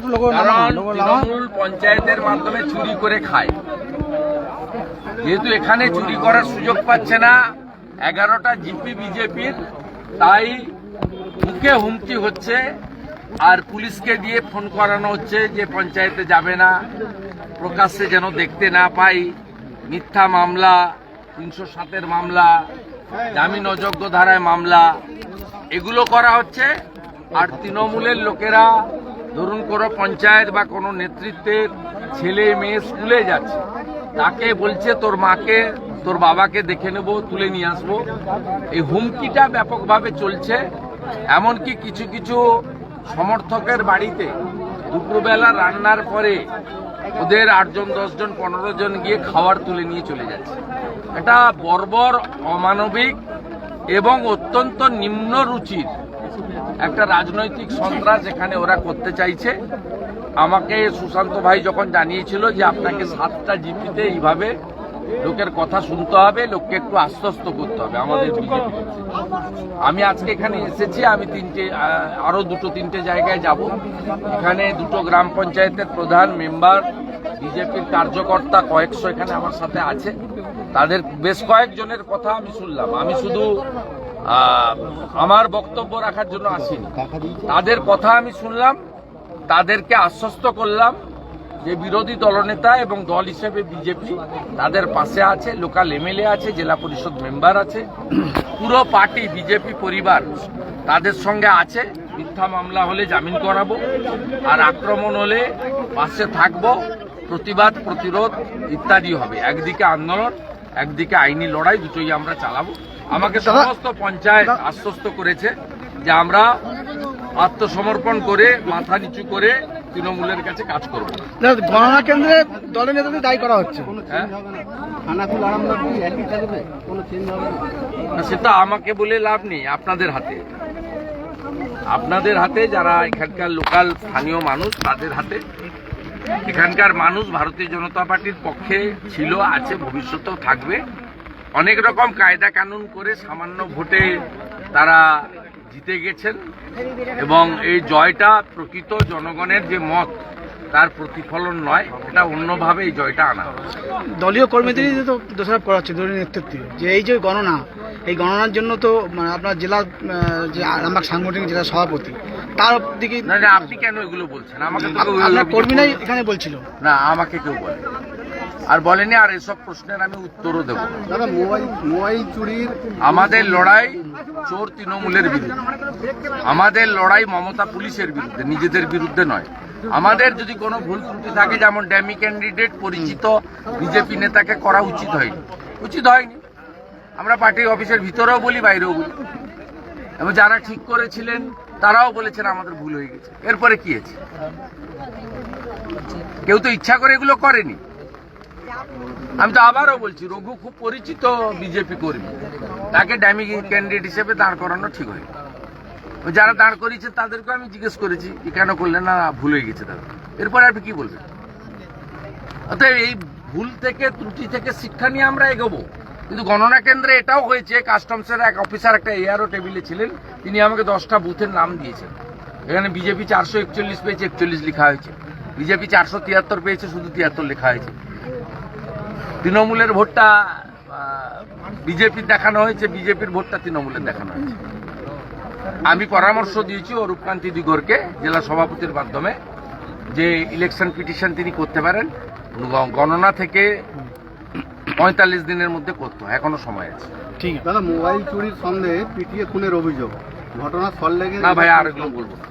তৃণমূল পঞ্চায়েতের মাধ্যমে চুরি করে খায়, যেহেতু এখানে চুরি করার সুযোগ পাচ্ছে না 11টা জিপি বিজেপির, তাই মুখে হুমকি হচ্ছে আর পুলিশকে দিয়ে ফোন করানো হচ্ছে যে পঞ্চায়েতে যাবে না, প্রকাশ্যে যেন দেখতে না পাই। মিথ্যা মামলা, 307-এর মামলা, জামিন অযোগ্য ধারায় মামলা, এগুলো করা হচ্ছে। আর তৃণমূলের লোকেরা ধরুন কোনো পঞ্চায়েত বা কোনো নেতৃত্বের ছেলে মেয়ে স্কুলে যাচ্ছে, তাকে বলছে তোর মাকে তোর বাবাকে দেখে নেব, তুলে নিয়ে আসবো। এই হুমকিটা ব্যাপকভাবে চলছে। এমনকি কিছু কিছু সমর্থকের বাড়িতে দুপুরবেলা রান্নার পরে ওদের 8 জন 10 জন 15 জন গিয়ে খাবার তুলে নিয়ে চলে যাচ্ছে। এটা বর্বর, অমানবিক এবং অত্যন্ত নিম্ন রুচির একটা রাজনৈতিক সন্ত্রাস এখানে ওরা করতে চাইছে। আমাকে সুশান্ত ভাই যখন জানিয়েছিল যে আপনাকে 7টা জিপিতে এইভাবে লোকের কথা শুনতে হবে, লোককে একটু আশ্বস্ত করতে হবে আমাদের বিজেপি, আমি আজকে এখানে এসেছি। আমি আরো 2-3টে জায়গায় যাব। এখানে 2টো গ্রাম পঞ্চায়েতের প্রধান, মেম্বার, বিজেপির কার্যকর্তা কয়েকশো এখানে আমার সাথে আছে। তাদের বেশ কয়েকজনের কথা আমি শুনলাম। আমি শুধু আমার বক্তব্য রাখার জন্য আসিনি, তাদের কথা আমি শুনলাম, তাদেরকে আশ্বস্ত করলাম যে বিরোধী দলনেতা এবং দল হিসেবে বিজেপি তাদের পাশে আছে, লোকাল এমএলএ আছে, জেলা পরিষদ মেম্বার আছে, পুরো পার্টি বিজেপি পরিবার তাদের সঙ্গে আছে। মিথ্যা মামলা হলে জামিন করাবো, আর আক্রমণ হলে পাশে থাকবো। প্রতিবাদ, প্রতিরোধ ইত্যাদি হবে। একদিকে আন্দোলন, একদিকে আইনি লড়াই, দুটোই আমরা চালাবো। আমাকে সমস্ত পঞ্চায়েত আশ্বস্ত করেছে যে আমরা আত্মসমর্পণ করে, মাথা নিচু করে তৃণমূলের কাছে কাজ করব। গণনা কেন্দ্রে দলের নেতাদের দায়ী করা হচ্ছে, সেটা আমাকে বলে লাভ নেই। আপনাদের হাতে যারা এখানকার লোকাল স্থানীয় মানুষ, তাদের হাতে। এখানকার মানুষ ভারতীয় জনতা পার্টির পক্ষে ছিল, আছে, ভবিষ্যতেও থাকবে। অনেক রকম কায়দা কানুন করে সামান্য ভোটে তারা জিতে গেছেন এবং এই জয়টা প্রকৃত জনগণের যে মত তার প্রতিফলন নয়, এটা অন্যভাবে এই জয়টা আনা। দলীয় কর্মীদেরই তো দোষারোপ করা হচ্ছে দলীয় নেতৃত্বে, যে এই যে গণনা, এই গণনার জন্য তো আপনার জেলা যে আরামবাগ সাংগঠনিক জেলা সভাপতি, তার দিকে না, আপনি কেন এগুলো বলছেন? আমাকে কর্মীরাই এখানে বলছিল না, আমাকে কেউ বলে আর বলেনি। আর এসব প্রশ্নের আমি উত্তরও দেব। মোবাইল চুরির আমাদের লড়াই চোর তৃণমূলের বিরুদ্ধে, আমাদের লড়াই মমতা পুলিশের বিরুদ্ধে, নিজেদের বিরুদ্ধে নয়। আমাদের যদি কোনো ভুল ত্রুটি থাকে, যেমন ড্যামি ক্যান্ডিডেট পরিচিত বিজেপি নেতাকে করা উচিত হয়নি। আমরা পার্টি অফিসের ভিতরেও বলি, বাইরেও বলি, এবং যারা ঠিক করেছিলেন তারাও বলেছেন আমাদের ভুল হয়ে গেছে। এরপরে কি হয়েছে? কেউ তো ইচ্ছা করে এগুলো করেনি। আমি তো আবারও বলছি, রঘু খুব পরিচিত বিজেপি কর্মী, তাকে ড্যামি ক্যান্ডিডেট হিসেবে দাঁড় করানো ঠিক হয়নি। যারা দাঁড় করিয়েছে তাদেরকে আমি জিজ্ঞেস করেছি কেন করলেন না, ভুল হয়ে গেছে তাদের। এরপরে আপনি কি বলবেন? অতএব এই ভুল থেকে, ত্রুটি থেকে শিক্ষা নিয়ে আমরা এগোবো। কিন্তু গণনা কেন্দ্রে এটাও হয়েছে, কাস্টমসের এক অফিসার একটা এআরও টেবিলে ছিলেন, তিনি আমাকে 10টা বুথের নাম দিয়েছেন। এখানে বিজেপি 441 পেয়েছে, 41 লেখা হয়েছে। বিজেপি 473 পেয়েছে, শুধু 73 লেখা হয়েছে। তৃণমূলের ভোটটা বিজেপির দেখানো হয়েছে, বিজেপির ভোটটা তৃণমূলের দেখানো হয়েছে। আমি পরামর্শ দিয়েছি অরূপকান্তি দিগরকে জেলা সভাপতির মাধ্যমে যে ইলেকশন পিটিশন তিনি করতে পারেন, গণনা থেকে 45 দিনের মধ্যে করতে হয়, এখনো সময় আছে। ঠিক আছে দাদা, মোবাইল চুরির সন্দেহে পিটিয়ে খুনের অভিযোগ, ঘটনার ফল লেগে না ভাই, আর এগুলো বলবো না।